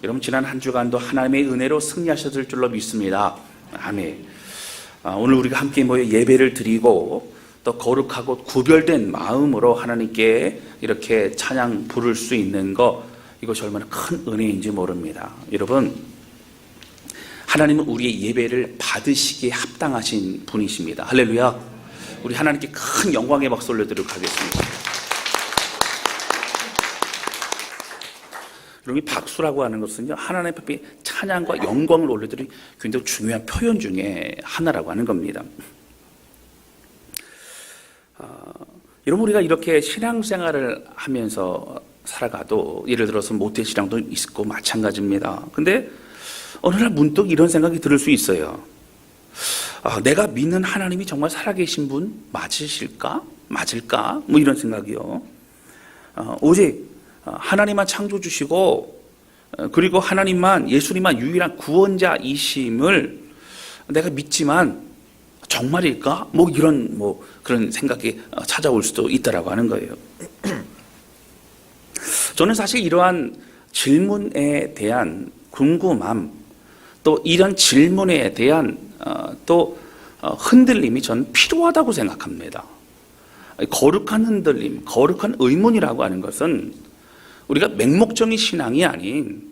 여러분 지난 한 주간도 하나님의 은혜로 승리하셨을 줄로 믿습니다. 아멘. 오늘 우리가 함께 모여 예배를 드리고 또 거룩하고 구별된 마음으로 하나님께 이렇게 찬양 부를 수 있는 것, 이것이 얼마나 큰 은혜인지 모릅니다. 여러분, 하나님은 우리의 예배를 받으시기에 합당하신 분이십니다. 할렐루야. 우리 하나님께 큰 영광의 박수 올려드리도록 하겠습니다. 여러분, 이 박수라고 하는 것은요, 하나님 앞에 찬양과 영광을 올려드리는 굉장히 중요한 표현 중에 하나라고 하는 겁니다. 여러분, 우리가 이렇게 신앙생활을 하면서 살아가도 예를 들어서 모태신앙도 있고 마찬가지입니다. 근데 어느 날 문득 이런 생각이 들 수 있어요. 내가 믿는 하나님이 정말 살아계신 분 맞으실까? 맞을까? 뭐 이런 생각이요. 오직 하나님만 창조주시고 그리고 하나님만, 예수님만 유일한 구원자이심을 내가 믿지만 정말일까? 뭐 이런 그런 생각이 찾아올 수도 있다라고 하는 거예요. 저는 사실 이러한 질문에 대한 궁금함, 또 이런 질문에 대한 또 흔들림이 저는 필요하다고 생각합니다. 거룩한 흔들림, 거룩한 의문이라고 하는 것은 우리가 맹목적인 신앙이 아닌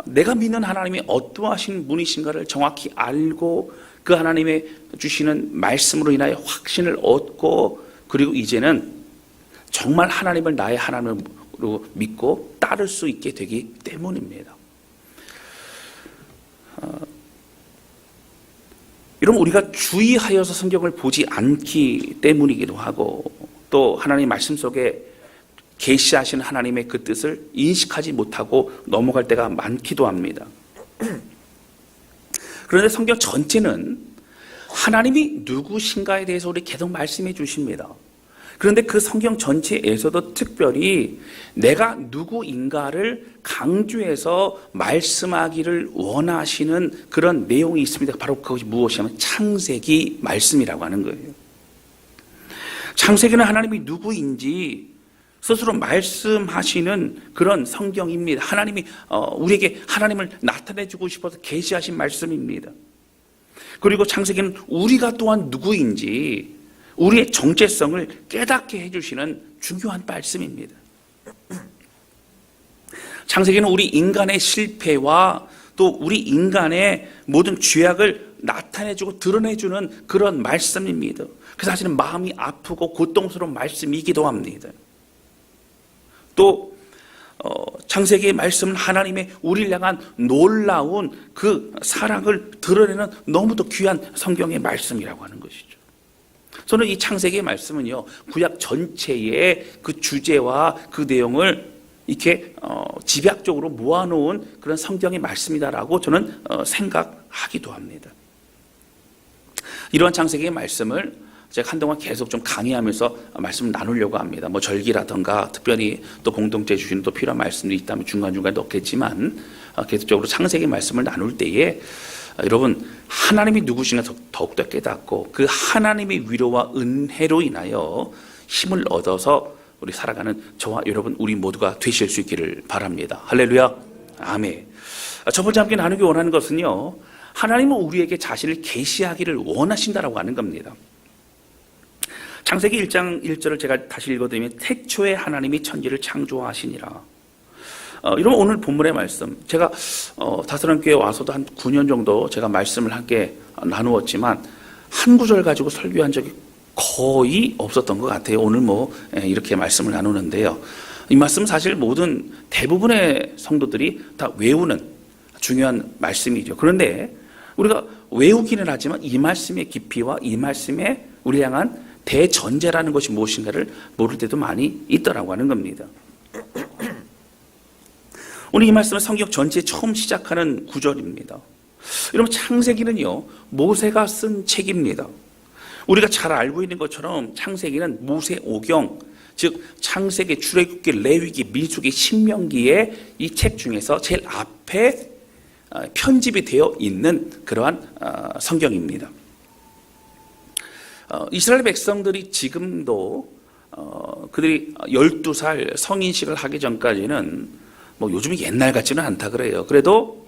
내가 믿는 하나님이 어떠하신 분이신가를 정확히 알고 그 하나님의 주시는 말씀으로 인하여 확신을 얻고, 그리고 이제는 정말 하나님을 나의 하나님으로 믿고 따를 수 있게 되기 때문입니다. 여러분, 우리가 주의하여서 성경을 보지 않기 때문이기도 하고, 또 하나님 말씀 속에 계시하신 하나님의 그 뜻을 인식하지 못하고 넘어갈 때가 많기도 합니다. 그런데 성경 전체는 하나님이 누구신가에 대해서 우리 계속 말씀해 주십니다. 그런데 그 성경 전체에서도 특별히 내가 누구인가를 강조해서 말씀하기를 원하시는 그런 내용이 있습니다. 바로 그것이 무엇이냐면 창세기 말씀이라고 하는 거예요. 창세기는 하나님이 누구인지 스스로 말씀하시는 그런 성경입니다. 하나님이 우리에게 하나님을 나타내주고 싶어서 계시하신 말씀입니다. 그리고 창세기는 우리가 또한 누구인지 우리의 정체성을 깨닫게 해주시는 중요한 말씀입니다. 창세기는 우리 인간의 실패와 또 우리 인간의 모든 죄악을 나타내주고 드러내주는 그런 말씀입니다. 그래서 사실은 마음이 아프고 고통스러운 말씀이기도 합니다. 또 창세기의 말씀은 하나님의 우리를 향한 놀라운 그 사랑을 드러내는 너무도 귀한 성경의 말씀이라고 하는 것이죠. 저는 이 창세기의 말씀은요, 구약 전체의 그 주제와 그 내용을 이렇게 집약적으로 모아놓은 그런 성경의 말씀이다라고 저는 생각하기도 합니다. 이러한 창세기의 말씀을 제가 한동안 계속 좀 강의하면서 말씀을 나누려고 합니다. 절기라든가 특별히 또 공동체 주시는 또 필요한 말씀들이 있다면 중간중간 넣겠지만 계속적으로 창세기 말씀을 나눌 때에 여러분, 하나님이 누구신가 더욱더 깨닫고 그 하나님의 위로와 은혜로 인하여 힘을 얻어서 우리 살아가는 저와 여러분, 우리 모두가 되실 수 있기를 바랍니다. 할렐루야. 아멘. 첫 번째 함께 나누기 원하는 것은요, 하나님은 우리에게 자신을 계시하기를 원하신다라고 하는 겁니다. 창세기 1장 1절을 제가 다시 읽어드리면 태초에 하나님이 천지를 창조하시니라. 여러분, 오늘 본문의 말씀, 제가 다스런교회에 와서도 한 9년 정도 제가 말씀을 함께 나누었지만 한 구절 가지고 설교한 적이 거의 없었던 것 같아요. 오늘 이렇게 말씀을 나누는데요, 이 말씀은 사실 모든 대부분의 성도들이 다 외우는 중요한 말씀이죠. 그런데 우리가 외우기는 하지만 이 말씀의 깊이와 이 말씀의 우리 향한 대전제라는 것이 무엇인가를 모를 때도 많이 있더라고 하는 겁니다. 오늘 이 말씀은 성경 전체에 처음 시작하는 구절입니다. 여러분, 창세기는요, 모세가 쓴 책입니다. 우리가 잘 알고 있는 것처럼 창세기는 모세오경, 즉 창세기, 출애굽기, 레위기, 민수기, 신명기의 이 책 중에서 제일 앞에 편집이 되어 있는 그러한 성경입니다. 이스라엘 백성들이 지금도 그들이 12살 성인식을 하기 전까지는 뭐 요즘은 옛날 같지는 않다 그래요. 그래도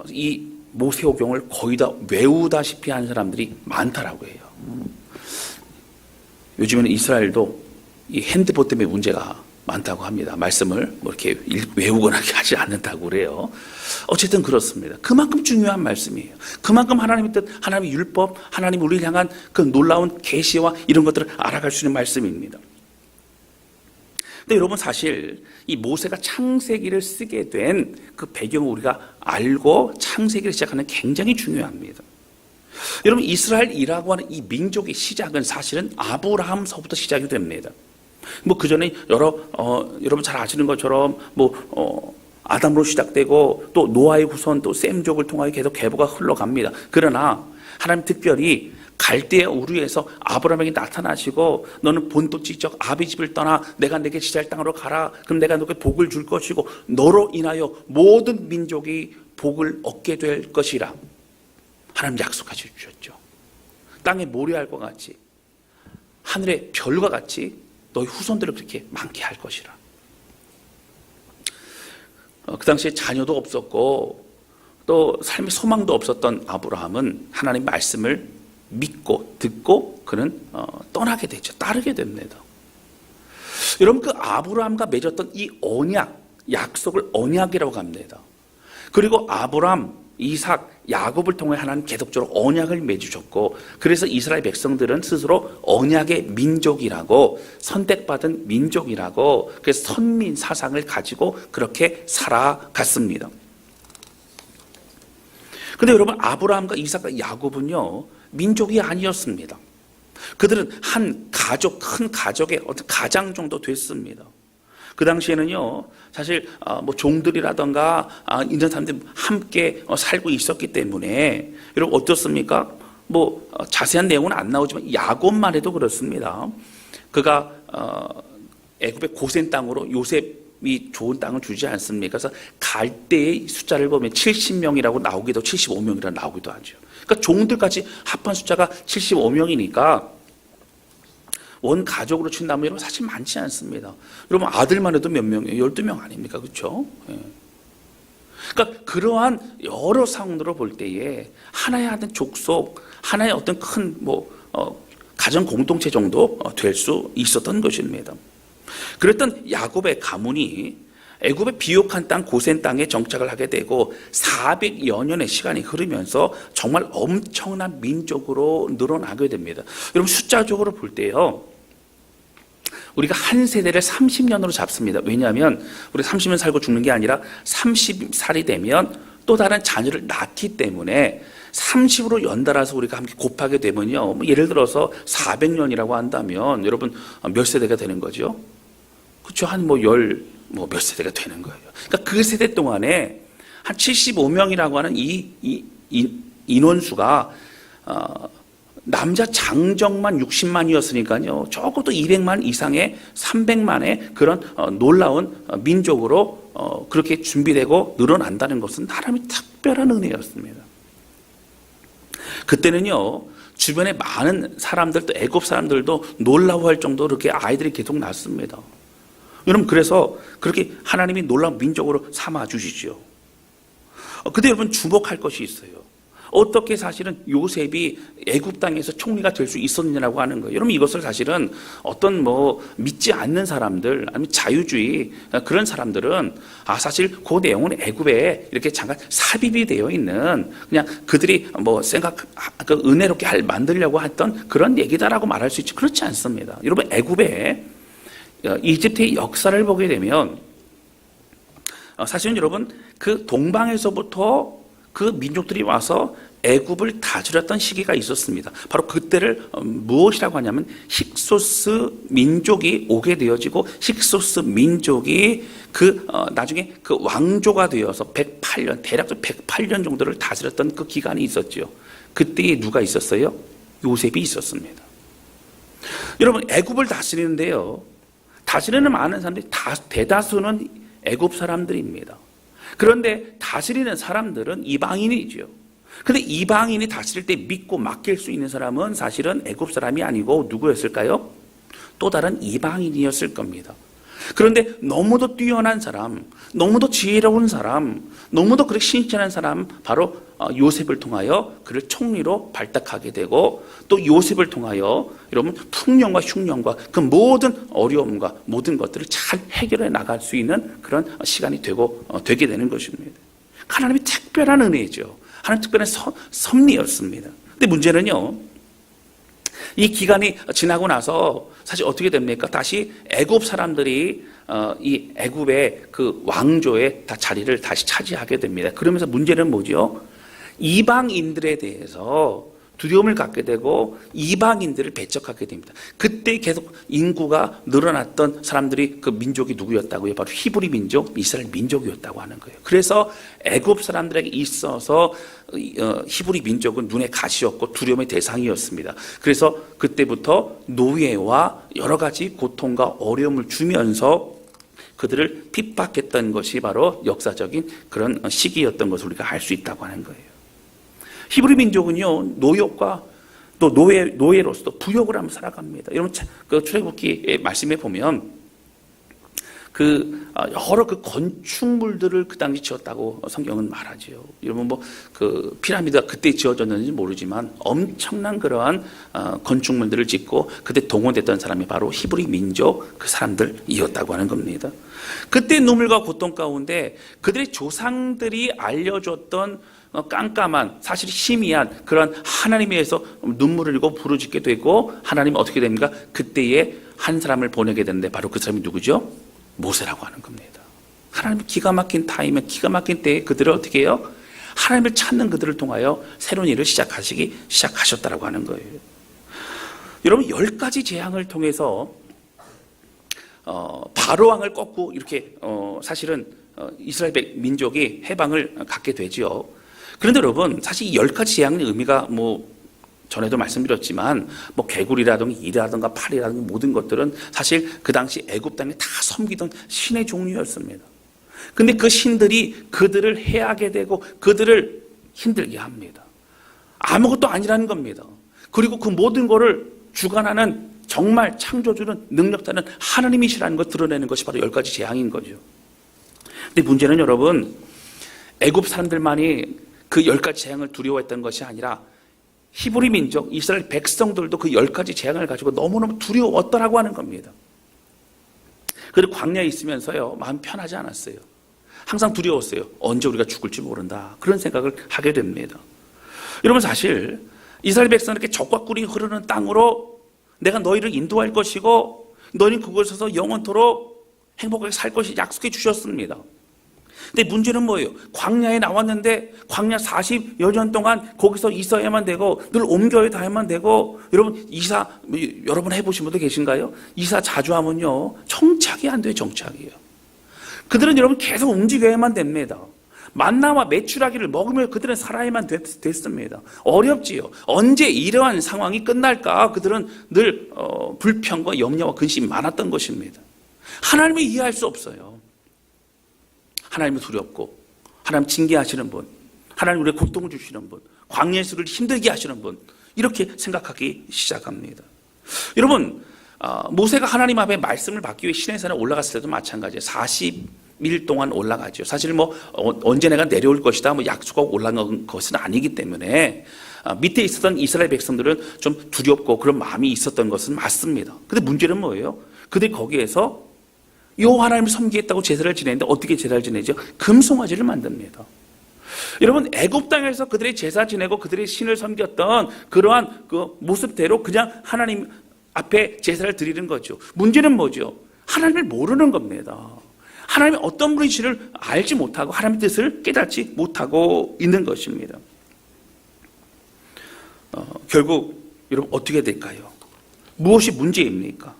이 모세오경을 거의 다 외우다시피 한 사람들이 많다라고 해요. 요즘에는 이스라엘도 이 핸드폰 때문에 문제가 많다고 합니다. 말씀을 뭐 이렇게 외우거나 하지 않는다고 그래요. 어쨌든 그렇습니다. 그만큼 중요한 말씀이에요. 그만큼 하나님의 뜻, 하나님의 율법, 하나님 우리를 향한 그 놀라운 계시와 이런 것들을 알아갈 수 있는 말씀입니다. 근데 여러분 사실 이 모세가 창세기를 쓰게 된 그 배경을 우리가 알고 창세기를 시작하는 게 굉장히 중요합니다. 여러분 이스라엘이라고 하는 이 민족의 시작은 사실은 아브라함서부터 시작이 됩니다. 뭐 그 전에 여러분 잘 아시는 것처럼 아담으로 시작되고 또 노아의 후손 또 셈족을 통하여 계속 계보가 흘러갑니다. 그러나 하나님 특별히 갈대아 우르에서 아브라함에게 나타나시고 너는 본토 지적 아비 집을 떠나 내가 내게 지시할 땅으로 가라. 그럼 내가 너에게 복을 줄 것이고 너로 인하여 모든 민족이 복을 얻게 될 것이라 하나님 약속하셔 주셨죠. 땅의 모래알과 같이 하늘의 별과 같이 너희 후손들을 그렇게 많게 할 것이라. 그 당시에 자녀도 없었고 또 삶의 소망도 없었던 아브라함은 하나님의 말씀을 믿고 듣고 그는 떠나게 되죠. 따르게 됩니다. 여러분 그 아브라함과 맺었던 이 언약, 약속을 언약이라고 합니다. 그리고 아브라함, 이삭, 야곱을 통해 하나님 계속적으로 언약을 맺으셨고 그래서 이스라엘 백성들은 스스로 언약의 민족이라고 선택받은 민족이라고 그래서 선민 사상을 가지고 그렇게 살아갔습니다. 그런데 여러분 아브라함과 이삭과 야곱은요 민족이 아니었습니다. 그들은 한 가족, 큰 가족의 어떤 가장 정도 됐습니다. 그 당시에는요, 사실 뭐 종들이라던가 이런 사람들이 함께 살고 있었기 때문에 여러분 어떻습니까? 뭐 자세한 내용은 안 나오지만 야곱만 해도 그렇습니다. 그가 애굽의 고센 땅으로 요셉이 좋은 땅을 주지 않습니까? 그래서 갈대의 숫자를 보면 70명이라고 나오기도 75명이라고 나오기도 하죠. 그러니까 종들까지 합한 숫자가 75명이니까 원 가족으로 친다면 사실 많지 않습니다. 여러분 아들만 해도 몇 명이에요? 12명 아닙니까? 그렇죠? 예. 그러니까 그러한 여러 상황으로 볼 때에 하나의 어떤 족속, 하나의 어떤 큰 가정 공동체 정도 될 수 있었던 것입니다. 그랬던 야곱의 가문이 애굽의 비옥한 땅 고센 땅에 정착을 하게 되고 400여 년의 시간이 흐르면서 정말 엄청난 민족으로 늘어나게 됩니다. 여러분 숫자적으로 볼 때요. 우리가 한 세대를 30년으로 잡습니다. 왜냐하면 우리 30년 살고 죽는 게 아니라 30살이 되면 또 다른 자녀를 낳기 때문에 30으로 연달아서 우리가 함께 곱하게 되면요. 예를 들어서 400년이라고 한다면 여러분 몇 세대가 되는 거죠? 그렇죠? 한 몇 세대가 되는 거예요. 그러니까 그 세대 동안에 한 75명이라고 하는 이 인원수가 남자 장정만 60만이었으니까요. 적어도 200만 이상의 300만의 그런 놀라운 민족으로 그렇게 준비되고 늘어난다는 것은 하나님의 특별한 은혜였습니다. 그때는요. 주변에 많은 사람들, 또 애굽 사람들도 놀라워할 정도로 그렇게 아이들이 계속 낳습니다. 여러분 그래서 그렇게 하나님이 놀라운 민족으로 삼아 주시죠. 근데 여러분 주목할 것이 있어요. 어떻게 사실은 요셉이 애굽 땅에서 총리가 될 수 있었느냐고 하는 거예요. 여러분 이것을 사실은 어떤 믿지 않는 사람들 아니면 자유주의 그런 사람들은 사실 그 내용은 애굽에 이렇게 잠깐 삽입이 되어 있는 그냥 그들이 은혜롭게 만들려고 했던 그런 얘기다라고 말할 수 있지 그렇지 않습니다. 여러분 애굽에 이집트의 역사를 보게 되면 사실은 여러분 그 동방에서부터 그 민족들이 와서 애굽을 다스렸던 시기가 있었습니다. 바로 그때를 무엇이라고 하냐면 힉소스 민족이 오게 되어지고 힉소스 민족이 나중에 그 왕조가 되어서 108년 대략 108년 정도를 다스렸던 그 기간이 있었죠. 그때에 누가 있었어요? 요셉이 있었습니다. 여러분 애굽을 다스리는데요. 다스리는 많은 사람들이 대다수는 애굽 사람들입니다. 그런데 다스리는 사람들은 이방인이죠. 그런데 이방인이 다스릴 때 믿고 맡길 수 있는 사람은 사실은 애굽 사람이 아니고 누구였을까요? 또 다른 이방인이었을 겁니다. 그런데 너무도 뛰어난 사람, 너무도 지혜로운 사람, 너무도 그렇게 신실한 사람, 바로 요셉을 통하여 그를 총리로 발탁하게 되고, 또 요셉을 통하여 여러분 풍년과 흉년과 그 모든 어려움과 모든 것들을 잘 해결해 나갈 수 있는 그런 시간이 되게 되는 것입니다. 하나님의 특별한 은혜죠. 하나님의 특별한 섭리였습니다. 근데 문제는요, 이 기간이 지나고 나서 사실 어떻게 됩니까? 다시 애굽 사람들이 이 애굽의 그 왕조의 다 자리를 다시 차지하게 됩니다. 그러면서 문제는 뭐죠? 이방인들에 대해서 두려움을 갖게 되고 이방인들을 배척하게 됩니다. 그때 계속 인구가 늘어났던 사람들이 그 민족이 누구였다고요? 바로 히브리 민족, 이스라엘 민족이었다고 하는 거예요. 그래서 애굽 사람들에게 있어서 히브리 민족은 눈에 가시였고 두려움의 대상이었습니다. 그래서 그때부터 노예와 여러 가지 고통과 어려움을 주면서 그들을 핍박했던 것이 바로 역사적인 그런 시기였던 것을 우리가 알 수 있다고 하는 거예요. 히브리 민족은요, 노역과 또 노예로서 부역을 하며 살아갑니다. 여러분, 그 출애굽기 말씀에 보면 여러 그 건축물들을 그 당시 지었다고 성경은 말하지요. 여러분, 그 피라미드가 그때 지어졌는지 모르지만 엄청난 그러한 건축물들을 짓고 그때 동원됐던 사람이 바로 히브리 민족 그 사람들이었다고 하는 겁니다. 그때 눈물과 고통 가운데 그들의 조상들이 알려줬던 깜깜한, 사실 희미한 그런 하나님에 의해서 눈물을 흘리고 부르짖게 되고, 하나님은 어떻게 됩니까? 그때에 한 사람을 보내게 되는데 바로 그 사람이 누구죠? 모세라고 하는 겁니다. 하나님의 기가 막힌 타임에, 기가 막힌 때에 그들을 어떻게 해요? 하나님을 찾는 그들을 통하여 새로운 일을 시작하셨다라고 하는 거예요. 여러분, 10가지 재앙을 통해서 바로 왕을 꺾고 이렇게 사실은 이스라엘 민족이 해방을 갖게 되지요. 그런데 여러분, 사실 이 10가지 재앙의 의미가 전에도 말씀드렸지만 개구리라든가 이라든가 팔이라든가 모든 것들은 사실 그 당시 애굽 땅에 다 섬기던 신의 종류였습니다. 근데 그 신들이 그들을 해하게 되고 그들을 힘들게 합니다. 아무것도 아니라는 겁니다. 그리고 그 모든 것을 주관하는 정말 창조주는 능력자는 하나님이시라는 걸 드러내는 것이 바로 10가지 재앙인 거죠. 근데 문제는 여러분, 애굽 사람들만이 그 10가지 재앙을 두려워했던 것이 아니라 히브리 민족, 이스라엘 백성들도 그 10가지 재앙을 가지고 너무너무 두려웠더라고 하는 겁니다. 그리고 광야에 있으면서요, 마음 편하지 않았어요. 항상 두려웠어요. 언제 우리가 죽을지 모른다. 그런 생각을 하게 됩니다. 여러분, 사실 이스라엘 백성에게 적과 꿀이 흐르는 땅으로 내가 너희를 인도할 것이고 너희는 그곳에서 영원토록 행복하게 살 것이 약속해 주셨습니다. 근데 문제는 뭐예요? 광야에 나왔는데 광야 40여 년 동안 거기서 있어야만 되고 늘 옮겨야 다야만 되고, 여러분 해보신 분들 계신가요? 이사 자주 하면요, 정착이 안 돼요. 정착이에요. 그들은 여러분 계속 움직여야만 됩니다. 만나와 메추라기를 먹으며 그들은 살아야만 됐습니다. 어렵지요. 언제 이러한 상황이 끝날까? 그들은 늘 불평과 염려와 근심이 많았던 것입니다. 하나님을 이해할 수 없어요. 하나님이 두렵고, 하나님 징계하시는 분, 하나님 우리의 고통을 주시는 분, 광야에서 우리를 힘들게 하시는 분, 이렇게 생각하기 시작합니다. 여러분, 모세가 하나님 앞에 말씀을 받기 위해 시내산에 올라갔을 때도 마찬가지예요. 40일 동안 올라가죠. 사실 언제 내가 내려올 것이다 약속하고 올라간 것은 아니기 때문에 밑에 있었던 이스라엘 백성들은 좀 두렵고 그런 마음이 있었던 것은 맞습니다. 근데 문제는 뭐예요? 그들이 거기에서 여호와 하나님을 섬기겠다고 제사를 지내는데 어떻게 제사를 지내죠? 금송아지를 만듭니다. 여러분, 애굽 땅에서 그들의 제사 지내고 그들의 신을 섬겼던 그러한 그 모습대로 그냥 하나님 앞에 제사를 드리는 거죠. 문제는 뭐죠? 하나님을 모르는 겁니다. 하나님이 어떤 분이신지를 알지 못하고 하나님의 뜻을 깨닫지 못하고 있는 것입니다. 결국 여러분 어떻게 될까요? 무엇이 문제입니까?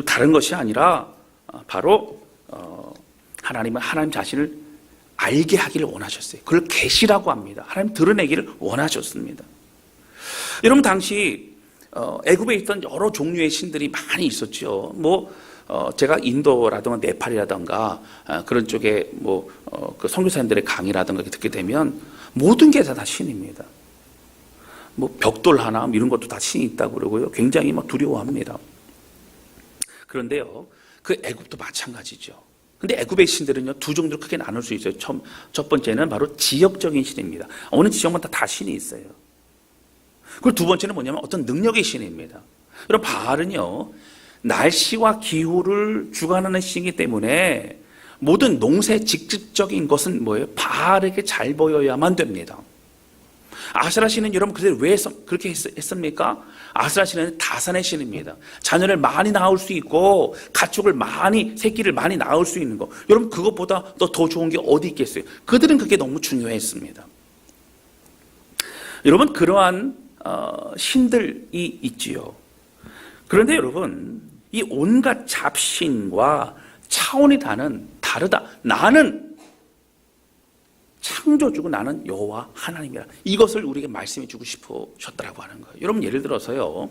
다른 것이 아니라 바로 하나님은 하나님 자신을 알게 하기를 원하셨어요. 그걸 계시라고 합니다. 하나님 드러내기를 원하셨습니다. 여러분, 당시 애굽에 있던 여러 종류의 신들이 많이 있었죠. 제가 인도라든가 네팔이라든가 그런 쪽에 그 선교사님들의 강의라든가 듣게 되면 모든 게 다 신입니다. 벽돌 하나 이런 것도 다 신이 있다고 그러고요. 굉장히 두려워합니다. 그런데요, 그 애굽도 마찬가지죠. 근데 애굽의 신들은요, 두 종류로 크게 나눌 수 있어요. 첫 번째는 바로 지역적인 신입니다. 어느 지역마다 다 신이 있어요. 그리고 두 번째는 뭐냐면 어떤 능력의 신입니다. 여러분, 바알은요, 날씨와 기후를 주관하는 신이기 때문에 모든 농사의 직접적인 것은 뭐예요? 바알에게 잘 보여야만 됩니다. 아세라 신은 여러분 왜 그렇게 했습니까? 아세라 신은 다산의 신입니다. 자녀를 많이 낳을 수 있고 새끼를 많이 낳을 수 있는 거. 여러분, 그것보다 더 좋은 게 어디 있겠어요? 그들은 그게 너무 중요했습니다. 여러분, 그러한 신들이 있지요. 그런데 여러분, 이 온갖 잡신과 차원이 다르다. 나는 창조주고 나는 여호와 하나님이라. 이것을 우리에게 말씀해 주고 싶으셨다라고 하는 거예요. 여러분, 예를 들어서요,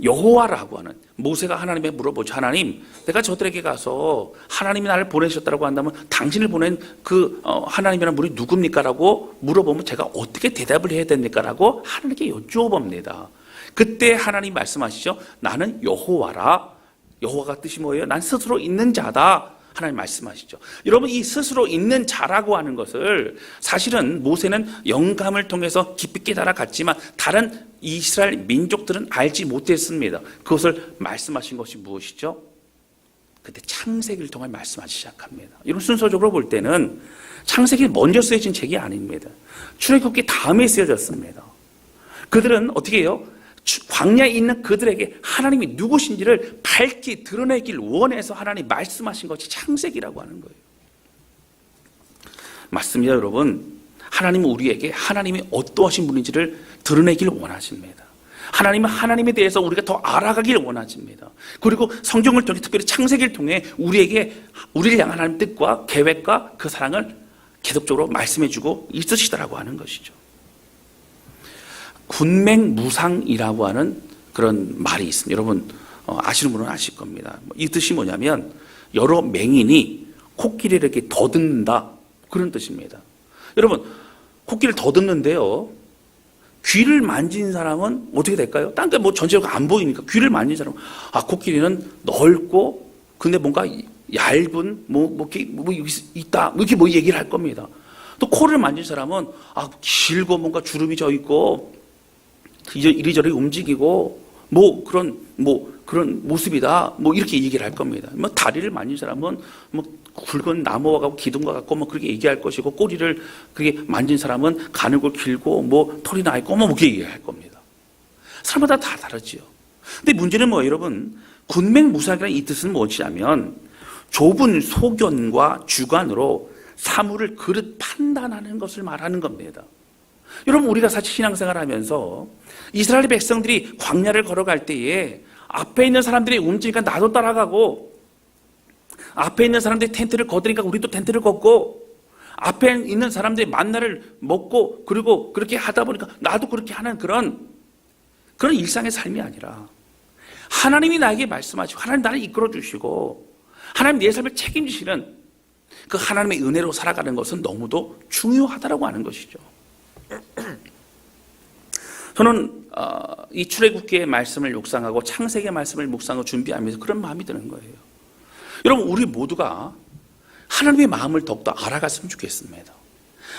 여호와라고 하는, 모세가 하나님에게 물어보죠. 하나님, 내가 저들에게 가서 하나님이 나를 보내셨다고 한다면 당신을 보낸 그 하나님이라는 분이 누굽니까? 라고 물어보면 제가 어떻게 대답을 해야 됩니까? 라고 하나님께 여쭈어봅니다. 그때 하나님 말씀하시죠. 나는 여호와라. 여호와가 뜻이 뭐예요? 난 스스로 있는 자다. 하나님 말씀하시죠. 여러분, 이 스스로 있는 자라고 하는 것을 사실은 모세는 영감을 통해서 깊이 깨달아갔지만 다른 이스라엘 민족들은 알지 못했습니다. 그것을 말씀하신 것이 무엇이죠? 그때 창세기를 통해 말씀하시기 시작합니다. 이런 순서적으로 볼 때는 창세기 먼저 쓰여진 책이 아닙니다. 출애굽기 다음에 쓰여졌습니다. 그들은 어떻게 해요? 광야에 있는 그들에게 하나님이 누구신지를 밝히 드러내길 원해서 하나님 말씀하신 것이 창세기라고 하는 거예요. 맞습니다, 여러분. 하나님은 우리에게 하나님이 어떠하신 분인지를 드러내길 원하십니다. 하나님은 하나님에 대해서 우리가 더 알아가길 원하십니다. 그리고 성경을 통해, 특별히 창세기를 통해 우리를 향한 하나님의 뜻과 계획과 그 사랑을 계속적으로 말씀해주고 있으시더라고 하는 것이죠. 군맹무상이라고 하는 그런 말이 있습니다. 여러분, 아시는 분은 아실 겁니다. 이 뜻이 뭐냐면 여러 맹인이 코끼리를 이렇게 더듬는다, 그런 뜻입니다. 여러분, 코끼리를 더듬는데요, 귀를 만진 사람은 어떻게 될까요? 딴 게 뭐 전체적으로 안 보이니까 귀를 만진 사람은 코끼리는 넓고 근데 뭔가 얇은 있다, 이렇게 얘기를 할 겁니다. 또 코를 만진 사람은 길고 뭔가 주름이 져 있고 이리저리 움직이고 그런 모습이다, 이렇게 얘기를 할 겁니다. 다리를 만진 사람은 굵은 나무와 같고 기둥과 같고 그렇게 얘기할 것이고, 꼬리를 그렇게 만진 사람은 가늘고 길고 털이 나 있고 그렇게 얘기할 겁니다. 사람마다 다 다르지요. 근데 문제는 뭐예요, 여러분? 군맹무상이라는 이 뜻은 무엇이냐면 좁은 소견과 주관으로 사물을 그릇 판단하는 것을 말하는 겁니다. 여러분, 우리가 사실 신앙생활을 하면서 이스라엘 백성들이 광야를 걸어갈 때에 앞에 있는 사람들이 움직이니까 나도 따라가고, 앞에 있는 사람들이 텐트를 거두니까 우리도 텐트를 걷고, 앞에 있는 사람들이 만나를 먹고, 그리고 그렇게 하다 보니까 나도 그렇게 하는 그런 일상의 삶이 아니라, 하나님이 나에게 말씀하시고 하나님 나를 이끌어 주시고 하나님 내 삶을 책임지시는 그 하나님의 은혜로 살아가는 것은 너무도 중요하다고 하는 것이죠. 저는 이 출애굽기의 말씀을 묵상하고 창세기의 말씀을 묵상하고 준비하면서 그런 마음이 드는 거예요. 여러분, 우리 모두가 하나님의 마음을 더욱더 알아갔으면 좋겠습니다.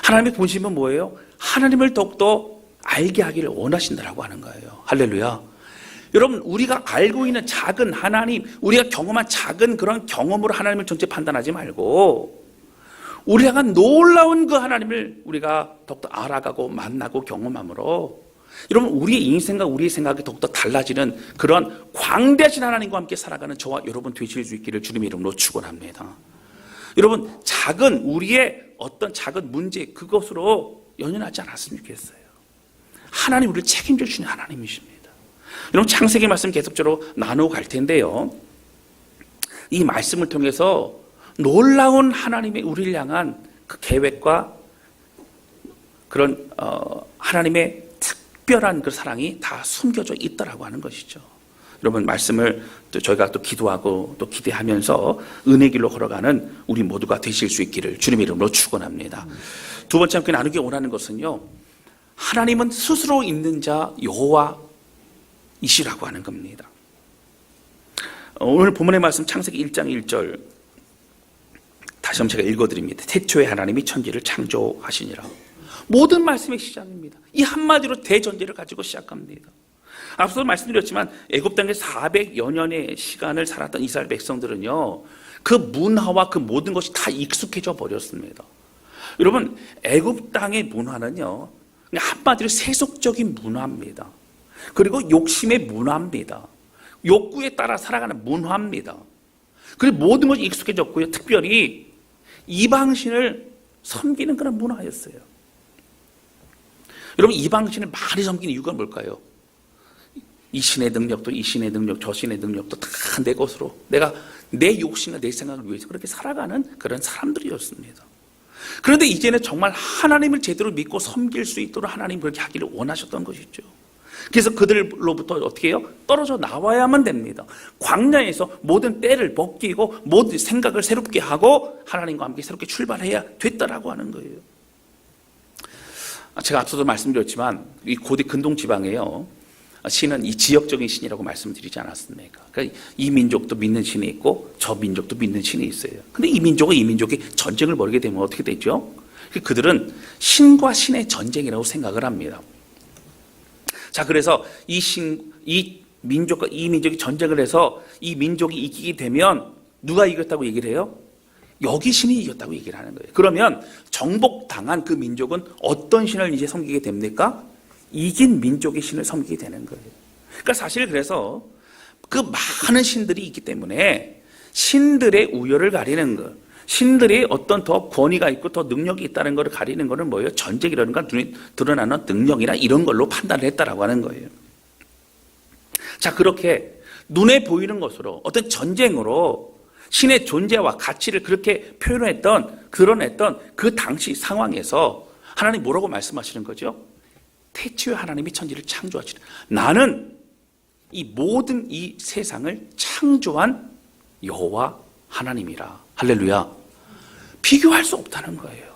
하나님의 본심은 뭐예요? 하나님을 더욱더 알게 하기를 원하신다라고 하는 거예요. 할렐루야. 여러분, 우리가 알고 있는 작은 하나님, 우리가 경험한 작은 그런 경험으로 하나님을 전체 판단하지 말고 우리 향한 놀라운 그 하나님을 우리가 더욱더 알아가고 만나고 경험함으로, 여러분, 우리의 인생과 우리의 생각이 더욱더 달라지는 그런 광대하신 하나님과 함께 살아가는 저와 여러분 되실 수 있기를 주님의 이름으로 축원합니다. 여러분, 우리의 어떤 작은 문제, 그것으로 연연하지 않았으면 좋겠어요. 하나님 우리를 책임져 주시는 하나님이십니다. 여러분, 창세기 말씀 계속적으로 나누어 갈 텐데요, 이 말씀을 통해서 놀라운 하나님의 우리를 향한 그 계획과 그런 하나님의 특별한 그 사랑이 다 숨겨져 있다라고 하는 것이죠. 여러분, 말씀을 또 저희가 또 기도하고 또 기대하면서 은혜 길로 걸어가는 우리 모두가 되실 수 있기를 주님의 이름으로 축원합니다. 두 번째 함께 나누기 원하는 것은요, 하나님은 스스로 있는 자 여호와이시라고 하는 겁니다. 오늘 본문의 말씀 창세기 1장 1절 다시 한번 제가 읽어드립니다. 태초에 하나님이 천지를 창조하시니라. 모든 말씀의 시작입니다. 이 한마디로 대전제를 가지고 시작합니다. 앞서 말씀드렸지만 애굽 땅에 400여 년의 시간을 살았던 이스라엘 백성들은요, 그 문화와 그 모든 것이 다 익숙해져 버렸습니다. 여러분, 애굽 땅의 문화는요, 그냥 한마디로 세속적인 문화입니다. 그리고 욕심의 문화입니다. 욕구에 따라 살아가는 문화입니다. 그리고 모든 것이 익숙해졌고요. 특별히 이방신을 섬기는 그런 문화였어요. 여러분, 이방신을 많이 섬기는 이유가 뭘까요? 이 신의 능력도, 이 신의 능력, 저 신의 능력도 다 내 것으로, 내가 내 욕심과 내 생각을 위해서 그렇게 살아가는 그런 사람들이었습니다. 그런데 이제는 정말 하나님을 제대로 믿고 섬길 수 있도록 하나님 그렇게 하기를 원하셨던 것이죠. 그래서 그들로부터 어떻게 해요? 떨어져 나와야만 됩니다. 광야에서 모든 때를 벗기고 모든 생각을 새롭게 하고 하나님과 함께 새롭게 출발해야 됐다라고 하는 거예요. 제가 앞서도 말씀드렸지만 이 고대 근동 지방에요, 신은 이 지역적인 신이라고 말씀드리지 않았습니까? 그러니까 이 민족도 믿는 신이 있고 저 민족도 믿는 신이 있어요. 근데 이 민족과 이 민족이 전쟁을 벌이게 되면 어떻게 되죠? 그들은 신과 신의 전쟁이라고 생각을 합니다. 자, 그래서 이 민족과 이 민족이 전쟁을 해서 이 민족이 이기게 되면 누가 이겼다고 얘기를 해요? 여기 신이 이겼다고 얘기를 하는 거예요. 그러면 정복당한 그 민족은 어떤 신을 이제 섬기게 됩니까? 이긴 민족의 신을 섬기게 되는 거예요. 그러니까 사실 그래서 그 많은 신들이 있기 때문에 신들의 우열을 가리는 것, 신들이 어떤 더 권위가 있고 더 능력이 있다는 것을 가리는 것은 뭐예요? 전쟁이라든가 눈에 드러나는 능력이나 이런 걸로 판단을 했다라고 하는 거예요. 자, 그렇게 눈에 보이는 것으로 어떤 전쟁으로 신의 존재와 가치를 그렇게 드러냈던 그 당시 상황에서 하나님 뭐라고 말씀하시는 거죠? 태초에 하나님이 천지를 창조하시는, 나는 이 모든 이 세상을 창조한 여호와 하나님이라. 할렐루야. 비교할 수 없다는 거예요.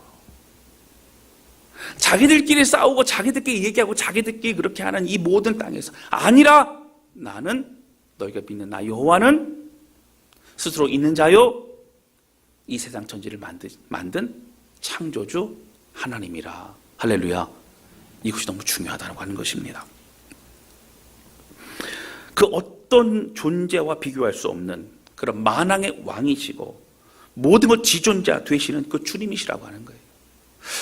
자기들끼리 싸우고 자기들끼리 얘기하고 자기들끼리 그렇게 하는 이 모든 땅에서 아니라 나는, 너희가 믿는 나 여호와는 스스로 있는 자요 이 세상 천지를 만든 창조주 하나님이라. 할렐루야. 이것이 너무 중요하다고 하는 것입니다. 그 어떤 존재와 비교할 수 없는 그런 만왕의 왕이시고 모든 것 지존자 되시는 그 주님이시라고 하는 거예요.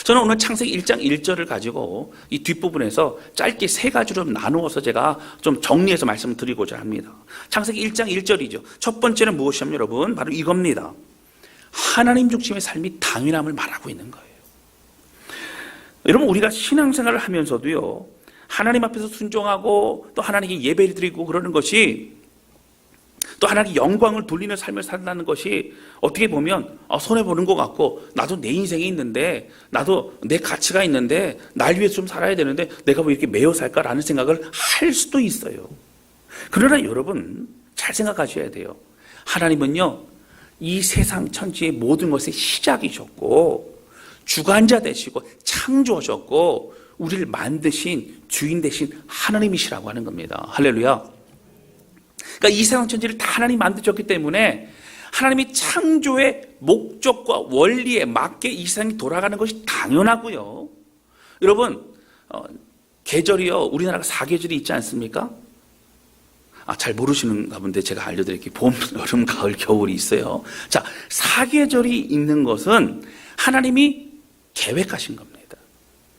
저는 오늘 창세기 1장 1절을 가지고 이 뒷부분에서 짧게 세 가지로 나누어서 제가 좀 정리해서 말씀을 드리고자 합니다. 창세기 1장 1절이죠. 첫 번째는 무엇이냐면 여러분, 바로 이겁니다. 하나님 중심의 삶이 당연함을 말하고 있는 거예요. 여러분, 우리가 신앙생활을 하면서도요, 하나님 앞에서 순종하고 또 하나님께 예배를 드리고 그러는 것이, 또 하나님께 영광을 돌리는 삶을 산다는 것이 어떻게 보면 손해보는 것 같고, 나도 내 인생이 있는데, 나도 내 가치가 있는데, 날 위해서 좀 살아야 되는데 내가 왜 이렇게 매여 살까라는 생각을 할 수도 있어요. 그러나 여러분 잘 생각하셔야 돼요. 하나님은요, 이 세상 천지의 모든 것의 시작이셨고 주관자 되시고 창조하셨고 우리를 만드신 주인 되신 하나님이시라고 하는 겁니다. 할렐루야. 그러니까 이 세상 천지를 다 하나님이 만드셨기 때문에 하나님이 창조의 목적과 원리에 맞게 이 세상이 돌아가는 것이 당연하고요. 여러분, 계절이요, 우리나라가 4계절이 있지 않습니까? 잘 모르시는가 본데 제가 알려드릴게요. 봄, 여름, 가을, 겨울이 있어요. 자, 4계절이 있는 것은 하나님이 계획하신 겁니다.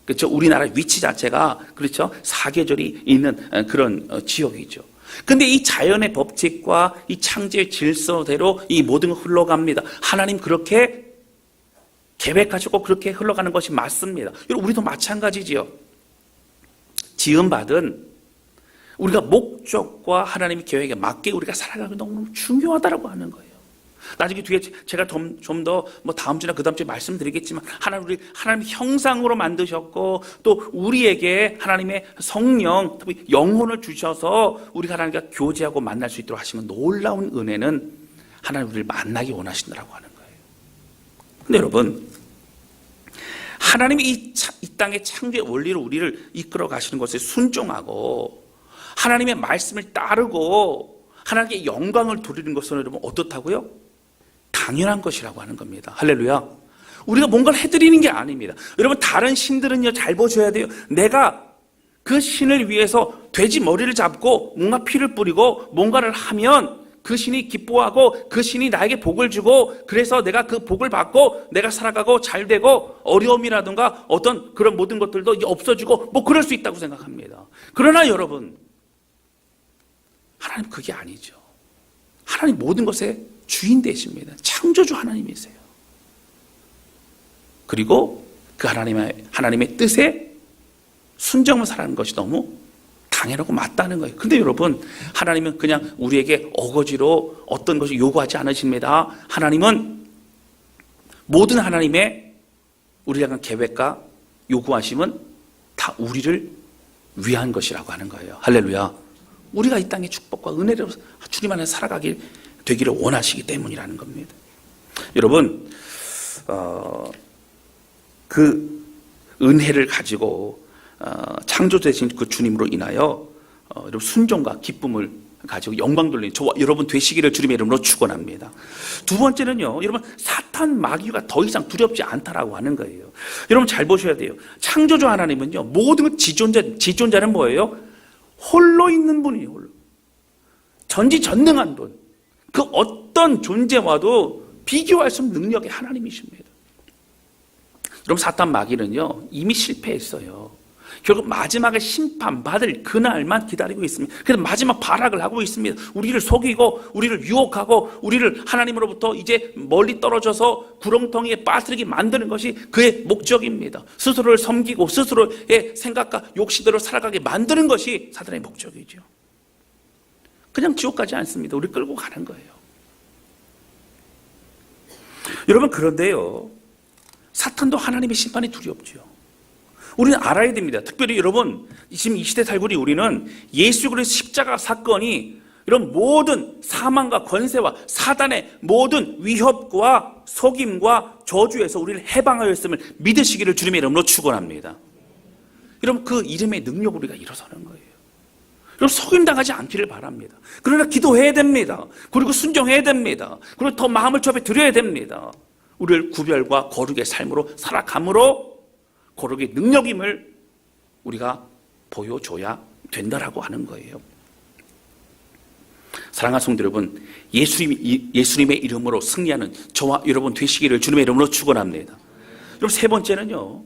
그렇죠? 우리나라 위치 자체가 그렇죠? 4계절이 있는 그런 지역이죠. 근데 이 자연의 법칙과 이 창조의 질서대로 이 모든 걸 흘러갑니다. 하나님 그렇게 계획하시고 그렇게 흘러가는 것이 맞습니다. 여러분, 우리도 마찬가지지요. 지음받은 우리가 목적과 하나님의 계획에 맞게 우리가 살아가는 게 너무 중요하다고 하는 거예요. 나중에 뒤에 제가 좀 더 다음 주나 그 다음 주에 말씀드리겠지만 하나님 형상으로 만드셨고 또 우리에게 하나님의 성령, 특히 영혼을 주셔서 우리가 하나님과 교제하고 만날 수 있도록 하시는 놀라운 은혜는 하나님 우리를 만나기 원하신다고 하는 거예요. 근데 여러분, 하나님이 이 땅의 창조의 원리로 우리를 이끌어 가시는 것에 순종하고 하나님의 말씀을 따르고 하나님께 영광을 돌리는 것은 여러분 어떻다고요? 당연한 것이라고 하는 겁니다. 할렐루야. 우리가 뭔가를 해드리는 게 아닙니다. 여러분 다른 신들은요, 잘 보셔야 돼요. 내가 그 신을 위해서 돼지 머리를 잡고 뭔가 피를 뿌리고 뭔가를 하면 그 신이 기뻐하고 그 신이 나에게 복을 주고 그래서 내가 그 복을 받고 내가 살아가고 잘 되고 어려움이라든가 어떤 그런 모든 것들도 없어지고 뭐 그럴 수 있다고 생각합니다. 그러나 여러분, 하나님 그게 아니죠. 하나님 모든 것의 주인 되십니다. 창조주 하나님이세요. 그리고 그 하나님의 뜻에 순정을 살아가는 것이 너무 당연하고 맞다는 거예요. 근데 여러분, 하나님은 그냥 우리에게 어거지로 어떤 것을 요구하지 않으십니다. 하나님은 모든 하나님의 우리를 향한 계획과 요구하심은 다 우리를 위한 것이라고 하는 거예요. 할렐루야. 우리가 이 땅의 축복과 은혜로 주님 안에 살아가길 되기를 원하시기 때문이라는 겁니다. 여러분, 그 은혜를 가지고 창조되신 그 주님으로 인하여 여러분 순종과 기쁨을 가지고 영광 돌리는 저와 여러분 되시기를 주님의 이름으로 축원합니다. 두 번째는요, 여러분 사탄 마귀가 더 이상 두렵지 않다라고 하는 거예요. 여러분 잘 보셔야 돼요. 창조주 하나님은요, 모든 지존자는 뭐예요? 홀로 있는 분이에요. 홀로. 전지전능한 분. 그 어떤 존재와도 비교할 수 없는 능력의 하나님이십니다. 여러분 사탄 마귀는요, 이미 실패했어요. 결국 마지막에 심판받을 그날만 기다리고 있습니다. 그래서 마지막 발악을 하고 있습니다. 우리를 속이고 우리를 유혹하고 우리를 하나님으로부터 이제 멀리 떨어져서 구렁텅이에 빠뜨리게 만드는 것이 그의 목적입니다. 스스로를 섬기고 스스로의 생각과 욕심대로 살아가게 만드는 것이 사탄의 목적이죠. 그냥 지옥 가지 않습니다. 우리 끌고 가는 거예요. 여러분, 그런데요, 사탄도 하나님의 심판이 두렵죠. 우리는 알아야 됩니다. 특별히 여러분, 지금 이 시대 살고 우리는 예수 그리스도의 십자가 사건이 이런 모든 사망과 권세와 사단의 모든 위협과 속임과 저주에서 우리를 해방하였음을 믿으시기를 주님의 이름으로 축원합니다. 여러분, 그 이름의 능력으로 우리가 일어서는 거예요. 여러분, 속임당하지 않기를 바랍니다. 그러나 기도해야 됩니다. 그리고 순종해야 됩니다. 그리고 더 마음을 주 앞에 드려야 됩니다. 우리를 구별과 거룩의 삶으로 살아감으로 거룩의 능력임을 우리가 보여줘야 된다라고 하는 거예요. 사랑하는 성도 여러분, 예수님의 이름으로 승리하는 저와 여러분 되시기를 주님의 이름으로 축원합니다. 여러분, 세 번째는요,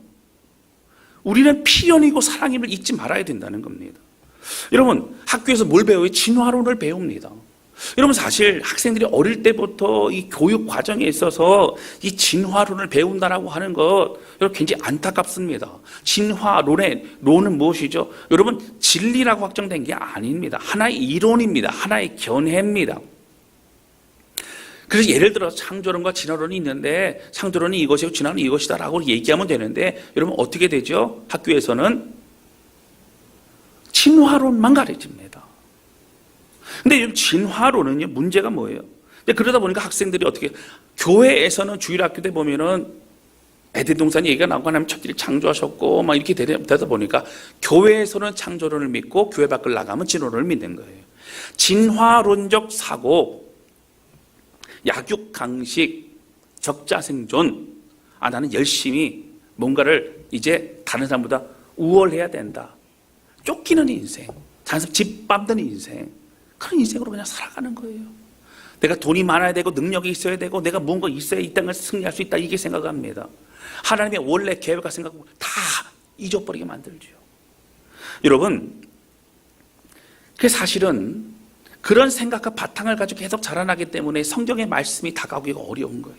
우리는 필연이고 사랑임을 잊지 말아야 된다는 겁니다. 여러분, 학교에서 뭘 배워요? 진화론을 배웁니다. 여러분, 사실 학생들이 어릴 때부터 이 교육 과정에 있어서 이 진화론을 배운다라고 하는 것, 여러분 굉장히 안타깝습니다. 진화론의 론은 무엇이죠? 여러분, 진리라고 확정된 게 아닙니다. 하나의 이론입니다. 하나의 견해입니다. 그래서 예를 들어 창조론과 진화론이 있는데 창조론이 이것이고 진화론이 이것이다라고 얘기하면 되는데, 여러분 어떻게 되죠? 학교에서는 진화론만 가르칩니다. 근데 진화론은요, 문제가 뭐예요? 그러다 보니까 학생들이 어떻게, 교회에서는 주일학교 때 보면은 에덴 동산 얘기가 나오고 하나님 첫끼리 창조하셨고 막 이렇게 되다 보니까 교회에서는 창조론을 믿고 교회 밖을 나가면 진화론을 믿는 거예요. 진화론적 사고, 약육강식, 적자생존, 나는 열심히 뭔가를 이제 다른 사람보다 우월해야 된다, 쫓기는 인생, 다른 사람 집 밟는 인생, 그런 인생으로 그냥 살아가는 거예요. 내가 돈이 많아야 되고 능력이 있어야 되고 내가 뭔가 있어야 이 땅을 승리할 수 있다, 이게 생각합니다. 하나님의 원래 계획과 생각을 다 잊어버리게 만들죠. 여러분, 그 사실은 그런 생각과 바탕을 가지고 계속 자라나기 때문에 성경의 말씀이 다가오기가 어려운 거예요.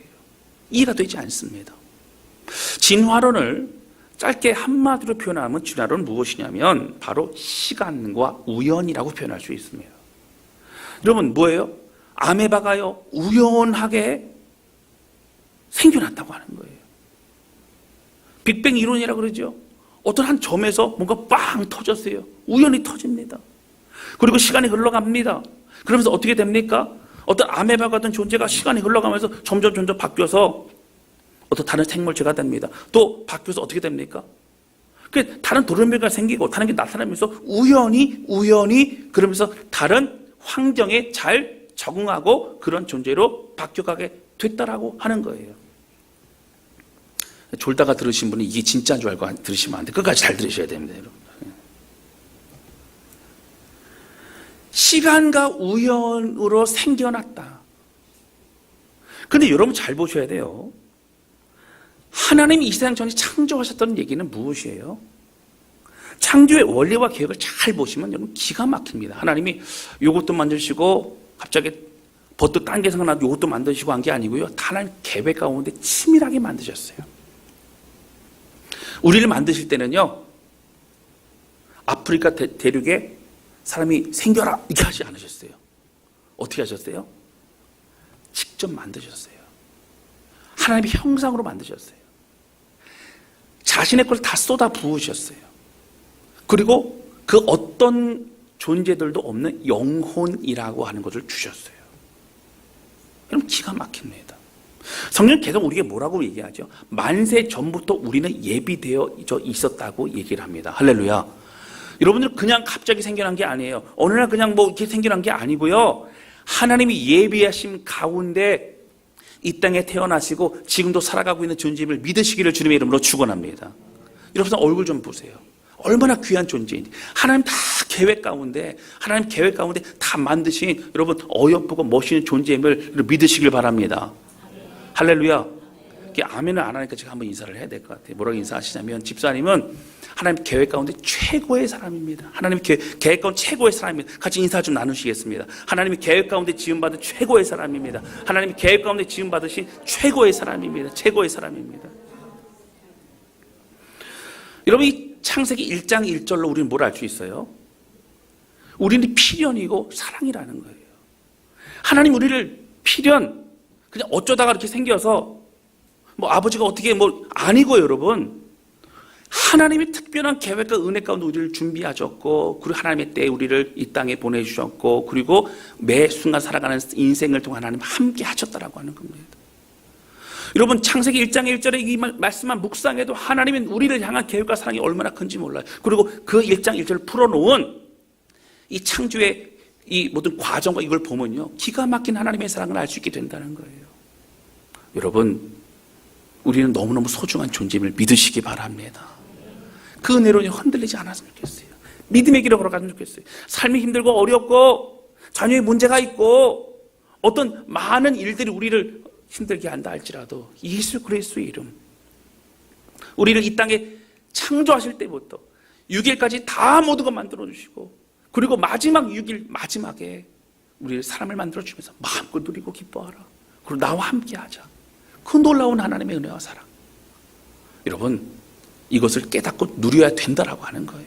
이해가 되지 않습니다. 진화론을 짧게 한마디로 표현하면 진화론은 무엇이냐면 바로 시간과 우연이라고 표현할 수 있습니다. 여러분, 뭐예요? 아메바가요, 우연하게 생겨났다고 하는 거예요. 빅뱅 이론이라고 그러죠. 어떤 한 점에서 뭔가 빵 터졌어요. 우연히 터집니다. 그리고 시간이 흘러갑니다. 그러면서 어떻게 됩니까? 어떤 아메바 같은 존재가 시간이 흘러가면서 점점 바뀌어서 어떤 다른 생물체가 됩니다. 또 바뀌어서 어떻게 됩니까? 다른 돌연변이가 생기고 다른 게 나타나면서 우연히 그러면서 다른 환경에 잘 적응하고 그런 존재로 바뀌어가게 됐다라고 하는 거예요. 졸다가 들으신 분은 이게 진짜인 줄 알고 들으시면 안 돼요. 끝까지 잘 들으셔야 됩니다, 여러분. 시간과 우연으로 생겨났다. 근데 여러분 잘 보셔야 돼요. 하나님이 이 세상 전에 창조하셨다는 얘기는 무엇이에요? 창조의 원리와 계획을 잘 보시면 여러분 기가 막힙니다. 하나님이 이것도 만드시고 갑자기 버터 딴 게 생각나도 이것도 만드시고 한 게 아니고요. 하나님 계획 가운데 치밀하게 만드셨어요. 우리를 만드실 때는요, 아프리카 대륙에 사람이 생겨라 이렇게 하지 않으셨어요. 어떻게 하셨어요? 직접 만드셨어요. 하나님의 형상으로 만드셨어요. 자신의 걸 다 쏟아 부으셨어요. 그리고 그 어떤 존재들도 없는 영혼이라고 하는 것을 주셨어요. 그럼 기가 막힙니다. 성경 계속 우리에게 뭐라고 얘기하죠? 만세 전부터 우리는 예비되어 있었다고 얘기를 합니다. 할렐루야. 여러분들 그냥 갑자기 생겨난 게 아니에요. 어느 날 그냥 뭐 이렇게 생겨난 게 아니고요. 하나님이 예비하신 가운데 이 땅에 태어나시고 지금도 살아가고 있는 존재임을 믿으시기를 주님의 이름으로 축원합니다. 여러분 얼굴 좀 보세요. 얼마나 귀한 존재인지. 하나님 다 계획 가운데, 하나님 계획 가운데 다 만드신 여러분 어여쁘고 멋있는 존재임을 믿으시길 바랍니다. 할렐루야. 아멘을 안 하니까 제가 한번 인사를 해야 될 것 같아요. 뭐라고 인사하시냐면, 집사님은 하나님 계획 가운데 최고의 사람입니다. 하나님 계획 가운데 최고의 사람입니다. 같이 인사 좀 나누시겠습니다. 하나님이 계획 가운데 지음받은 최고의 사람입니다. 하나님이 계획 가운데 지음받으신 최고의 사람입니다. 최고의 사람입니다. 여러분 이 창세기 1장 1절로 우리는 뭘 알 수 있어요? 우리는 필연이고 사랑이라는 거예요. 하나님 우리를 필연, 그냥 어쩌다가 이렇게 생겨서 뭐 아버지가 어떻게 뭐 아니고 여러분, 하나님이 특별한 계획과 은혜 가운데 우리를 준비하셨고, 그리고 하나님의 때에 우리를 이 땅에 보내주셨고, 그리고 매 순간 살아가는 인생을 통해 하나님 함께 하셨다라고 하는 겁니다. 여러분 창세기 1장 1절에 이 말씀만 묵상해도 하나님은 우리를 향한 계획과 사랑이 얼마나 큰지 몰라요. 그리고 그 1장 1절을 풀어놓은 이 창조의 이 모든 과정과 이걸 보면요, 기가 막힌 하나님의 사랑을 알 수 있게 된다는 거예요. 여러분 우리는 너무너무 소중한 존재임을 믿으시기 바랍니다. 그 은혜로 흔들리지 않았으면 좋겠어요. 믿음의 길을 걸어갔으면 좋겠어요. 삶이 힘들고 어렵고 자녀의 문제가 있고 어떤 많은 일들이 우리를 힘들게 한다 할지라도 예수 그리스도의 이름, 우리를 이 땅에 창조하실 때부터 6일까지 다 모두가 만들어주시고, 그리고 마지막 6일 마지막에 우리를 사람을 만들어주면서 마음껏 누리고 기뻐하라, 그리고 나와 함께하자. 그 놀라운 하나님의 은혜와 사랑, 여러분 이것을 깨닫고 누려야 된다라고 하는 거예요.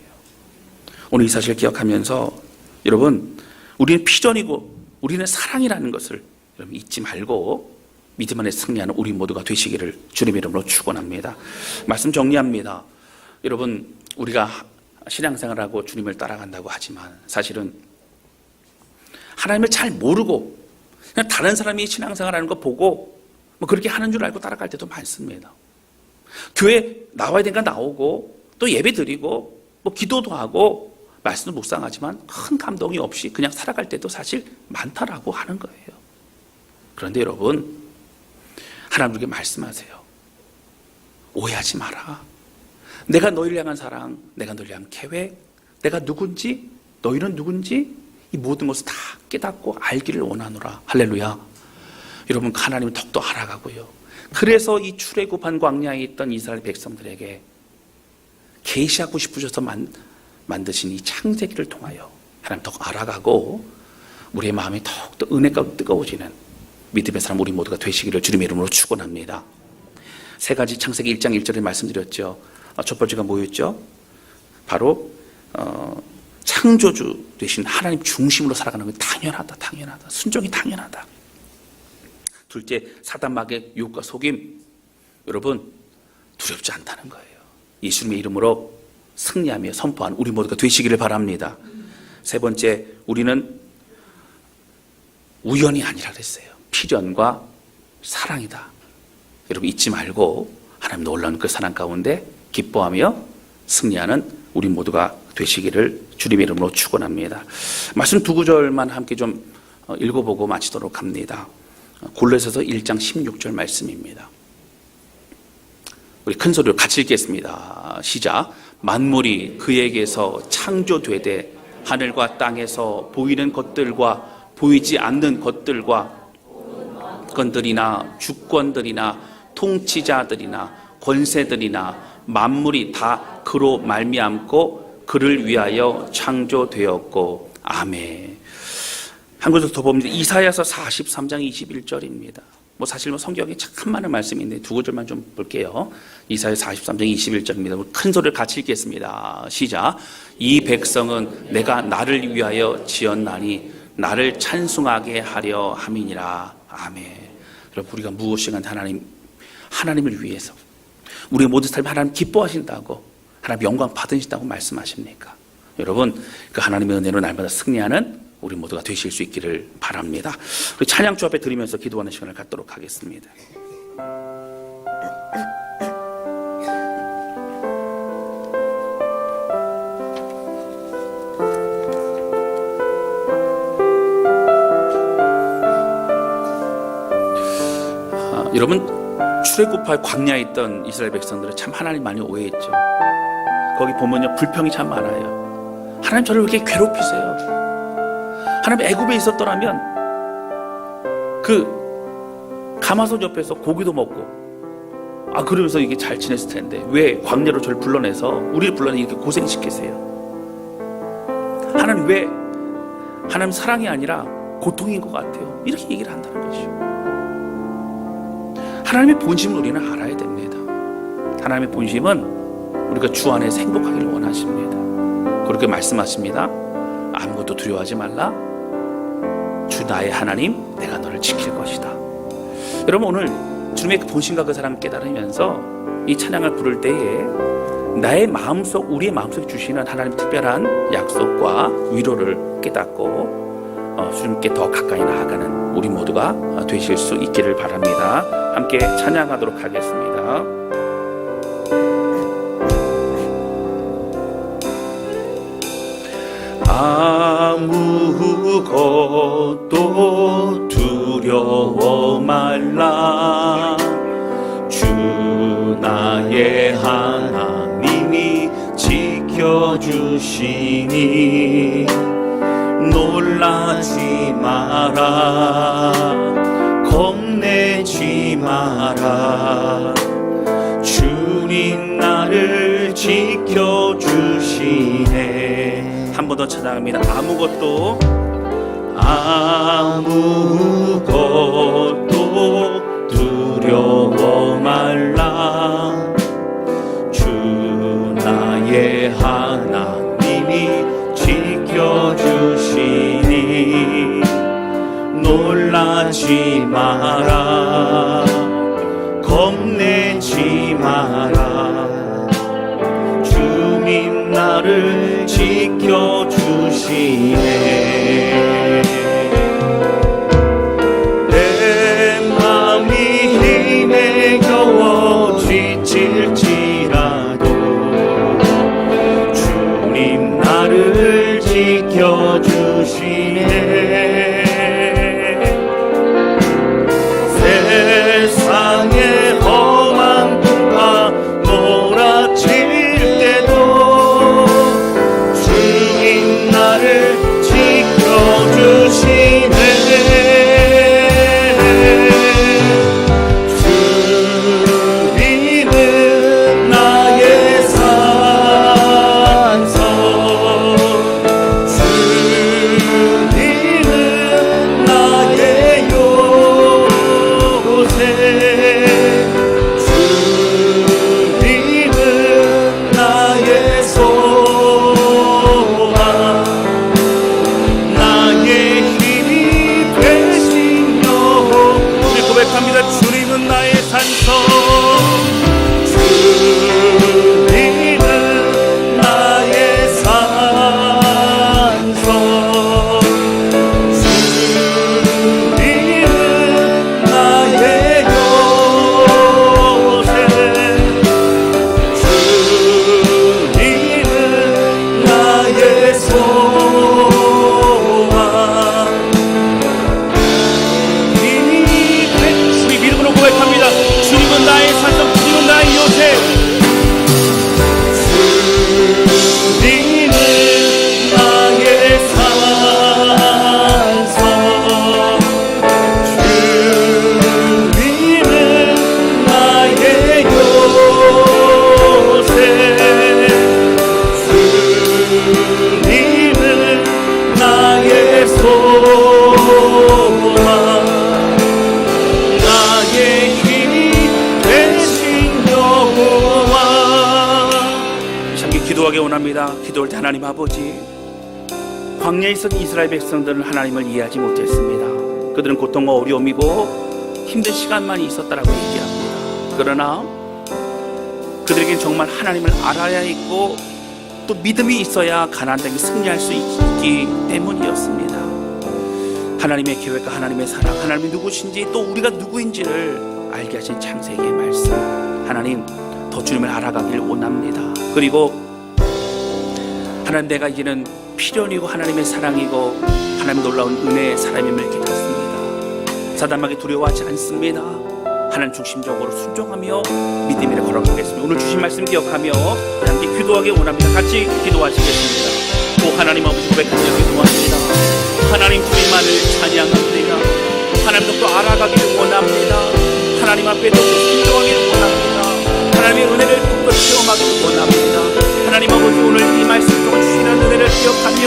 오늘 이 사실을 기억하면서 여러분 우리는 피전이고 우리는 사랑이라는 것을 여러분 잊지 말고 믿음 안에 승리하는 우리 모두가 되시기를 주님의 이름으로 축원합니다. 말씀 정리합니다. 여러분 우리가 신앙생활하고 주님을 따라간다고 하지만 사실은 하나님을 잘 모르고 그냥 다른 사람이 신앙생활하는 거 보고 뭐 그렇게 하는 줄 알고 따라갈 때도 많습니다. 교회 나와야 되니까 나오고 또 예배 드리고 뭐 기도도 하고 말씀도 묵상하지만 큰 감동이 없이 그냥 살아갈 때도 사실 많다라고 하는 거예요. 그런데 여러분 하나님 우리에게 말씀하세요. 오해하지 마라. 내가 너희를 향한 사랑, 내가 너희를 향한 계획, 내가 누군지, 너희는 누군지 이 모든 것을 다 깨닫고 알기를 원하노라. 할렐루야. 여러분 하나님은 더욱더 알아가고요. 그래서 이 출애굽한 광야에 있던 이스라엘 백성들에게 계시하고 싶으셔서 만드신 이 창세기를 통하여 하나님 더 알아가고 우리의 마음이 더욱더 은혜가 뜨거워지는 믿음의 사람 우리 모두가 되시기를 주님의 이름으로 축원합니다. 세 가지 창세기 1장 1절에 말씀드렸죠. 첫 번째가 뭐였죠? 바로 창조주 되신 하나님 중심으로 살아가는 건 당연하다. 순종이 당연하다. 둘째, 사단 마귀의 유혹과 속임, 여러분 두렵지 않다는 거예요. 예수님의 이름으로 승리하며 선포한 우리 모두가 되시기를 바랍니다. 세 번째, 우리는 우연이 아니라 그랬어요. 필연과 사랑이다. 여러분 잊지 말고 하나님 놀라운 그 사랑 가운데 기뻐하며 승리하는 우리 모두가 되시기를 주님의 이름으로 축원합니다. 말씀 두 구절만 함께 좀 읽어보고 마치도록 합니다. 골로새서 1장 16절 말씀입니다. 우리 큰 소리로 같이 읽겠습니다. 시작. 만물이 그에게서 창조되되 하늘과 땅에서 보이는 것들과 보이지 않는 것들과 건들이나 주권들이나 통치자들이나 권세들이나 만물이 다 그로 말미암고 그를 위하여 창조되었고 아멘. 한 구절 더 봅니다. 이사야서 43장 21절입니다. 사실 성경에 참 많은 말씀인데 두 구절만 좀 볼게요. 이사야 43장 21절입니다. 큰 소리를 같이 읽겠습니다. 시작. 이 백성은 내가 나를 위하여 지었나니 나를 찬송하게 하려 함이니라. 아멘. 여러분, 우리가 무엇이건 하나님을 위해서 우리 모든 삶에 하나님 기뻐하신다고, 하나님 영광 받으신다고 말씀하십니까? 여러분, 그 하나님의 은혜로 날마다 승리하는 우리 모두가 되실 수 있기를 바랍니다. 우리 찬양 주 앞에 드리면서 기도하는 시간을 갖도록 하겠습니다. 여러분, 출애굽할 광야에 있던 이스라엘 백성들은 참 하나님 많이 오해했죠. 거기 보면요, 불평이 참 많아요. 하나님 저를 왜 이렇게 괴롭히세요? 하나님 애굽에 있었더라면 그 가마솥 옆에서 고기도 먹고 그러면서 이게 잘 지냈을 텐데 왜 광야로 저를 불러내서 우리를 불러내 이렇게 고생시키세요? 하나님 왜? 하나님 사랑이 아니라 고통인 것 같아요. 이렇게 얘기를 한다는 것이죠. 하나님의 본심을 우리는 알아야 됩니다. 하나님의 본심은 우리가 주 안에서 행복하기를 원하십니다. 그렇게 말씀하십니다. 아무것도 두려워하지 말라. 주 나의 하나님, 내가 너를 지킬 것이다. 여러분, 오늘 주님의 그 본심과 그 사랑을 깨달으면서 이 찬양을 부를 때에 나의 마음속, 우리의 마음속에 주시는 하나님의 특별한 약속과 위로를 깨닫고 주님께 더 가까이 나아가는 우리 모두가 되실 수 있기를 바랍니다. 함께 찬양하도록 하겠습니다. 아무것도 두려워 말라. 주 나의 하나님이 지켜주시니 놀라지 마라. 겁내지 마라. 주님 나를 지켜주시네. 한 번 더 찬양합니다. 아무것도 두려워 말라. 주 나의 하나님이 지켜주시니 놀라지 마라. 겁내지 마라. 주님 나를 지켜주시네. 내 마음이 힘에 겨워 지칠지라도 주님 나를 지켜주시네. 세상에 험한 풍파 몰아칠 때도 주님 나를 지켜주시네. 주님은 나의 산성. 주님 기도하기 원합니다. 기도할 때 하나님 아버지, 광야에 있던 이스라엘 백성들은 하나님을 이해하지 못했습니다. 그들은 고통과 어려움이고 힘든 시간만 있었다라고 얘기합니다. 그러나 그들에겐 정말 하나님을 알아야 했고 또 믿음이 있어야 가나안 땅에 승리할 수 있기 때문이었습니다. 하나님의 계획과 하나님의 사랑, 하나님이 누구신지 또 우리가 누구인지를 알게 하신 창세기의 말씀, 하나님 더 주님을 알아가길 원합니다. 그리고 하나님, 내가 이제는 필연이고 하나님의 사랑이고 하나님 놀라운 은혜의 사람임을 깨닫습니다. 사단에게 두려워하지 않습니다. 하나님 중심적으로 순종하며 믿음으로 걸어가겠습니다. 오늘 주신 말씀 기억하며 함께 기도하기 원합니다. 같이 기도하시겠습니다. 오 하나님 아버지, 고백하며 기도합니다. 하나님 주님만을 찬양합니다. 하나님 더욱더 알아가기를 원합니다. 하나님 앞에 더욱더 순종하기를 원합니다. 하나님의 은혜를 더욱더 체험하기를 원합니다. 하나님 아버지, 오늘 이 말씀 통해 주시는 은혜를 기억하며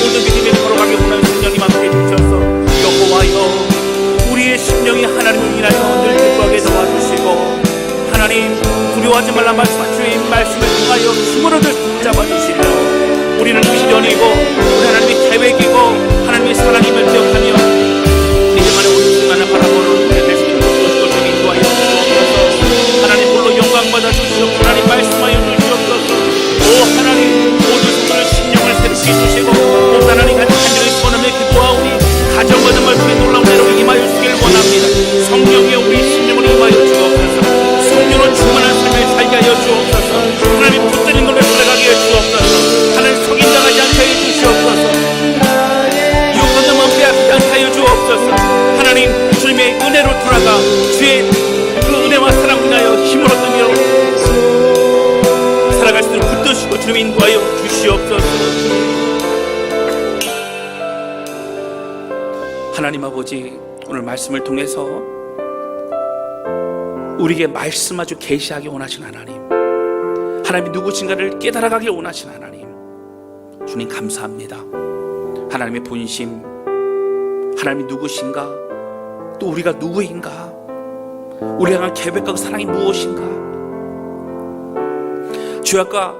모든 믿음에 걸어가기 원하는 성령님 함께 주셔서 여호와여, 우리의 심령이 하나님을 인하여 늘 기뻐하게 도와주시고 하나님 두려워하지 말라 말씀하신 말씀을 통하여 힘으로 늘 붙잡아 주시며 우리는 필연이고 우리 하나님의 계획이고 하나님의 사랑임을 기억하며 믿음만의 오늘만을 바라보는 우리의 될 수 있는 것을 인도하여 주시옵소서. 하나님 홀로 영광 받아 주시옵소서. 하나님 말씀하여 주시옵소서. 오 하나님, 모든 분들의 심령을 새롭게 해주시고 오 하나님 간절히 선언해 기도하오니 가정과 정말 주의 놀라운 대로 임하여 주시길 원합니다. 성령이여 우리 심령을 임하여 주옵소서. 성령으로 충만한 삶을 살게 하여 주옵소서. 하나님 붙들린 노래 살아가게 하여 주옵소서. 하나님 속임당하지 않게 하여 주시옵소서. 유혹받는 마음 빼앗기지 않게 하여 주옵소서. 하나님 주님의 은혜로 돌아가 주의 그 은혜와 사랑을 인하여 힘을 얻으며 살아갈 수 있도록 붙드시고 주님 인도하여 주시옵소서. 하나님 아버지, 오늘 말씀을 통해서 우리에게 말씀 아주 계시하기 원하신 하나님, 하나님이 누구신가를 깨달아가길 원하신 하나님, 주님 감사합니다. 하나님의 본심, 하나님이 누구신가, 또 우리가 누구인가, 우리 향한 계획과 사랑이 무엇인가, 죄악과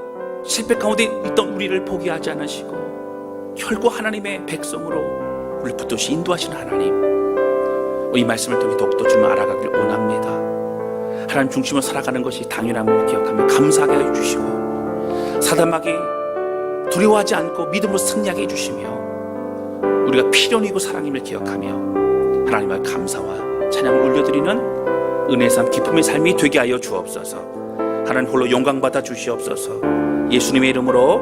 실패 가운데 있던 우리를 포기하지 않으시고 결국 하나님의 백성으로 우리 붙드시 인도하시는 하나님, 이 말씀을 통해 더욱더 주님을 알아가길 원합니다. 하나님 중심으로 살아가는 것이 당연함을 기억하며 감사하게 해주시고 사단마귀 두려워하지 않고 믿음으로 승리하게 해주시며 우리가 필연이고 사랑임을 기억하며 하나님의 감사와 찬양을 올려드리는 은혜의 삶, 기쁨의 삶이 되게 하여 주옵소서. 하나님 홀로 영광 받아 주시옵소서. 예수님의 이름으로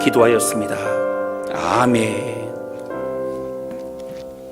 기도하였습니다. 아멘.